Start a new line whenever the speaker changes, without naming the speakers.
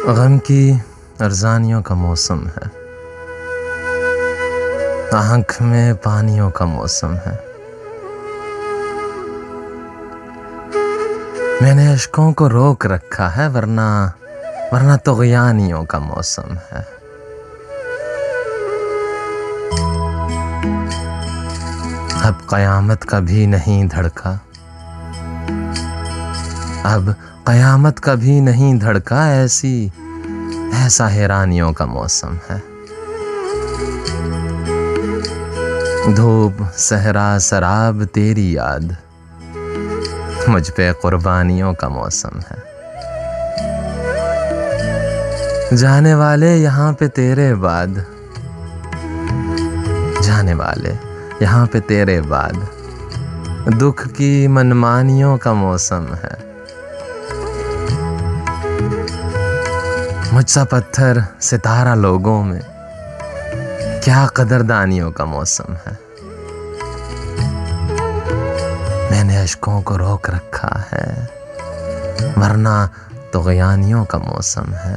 غم کی ارزانیوں کا موسم ہے، آنکھ میں پانیوں کا موسم ہے۔ میں نے اشکوں کو روک رکھا ہے ورنہ طغیانیوں کا موسم ہے۔ اب قیامت کا بھی نہیں دھڑکا، اب قیامت کا بھی نہیں دھڑکا، ایسا حیرانیوں کا موسم ہے۔ دھوپ صحرا سراب تیری یاد، مجھ پہ قربانیوں کا موسم ہے۔ جانے والے یہاں پہ تیرے بعد، جانے والے یہاں پہ تیرے بعد، دکھ کی منمانیوں کا موسم ہے۔ مجھ سا پتھر ستارہ لوگوں میں، کیا قدردانیوں کا موسم ہے۔ میں نے اشکوں کو روک رکھا ہے ورنہ طغیانیوں کا موسم ہے۔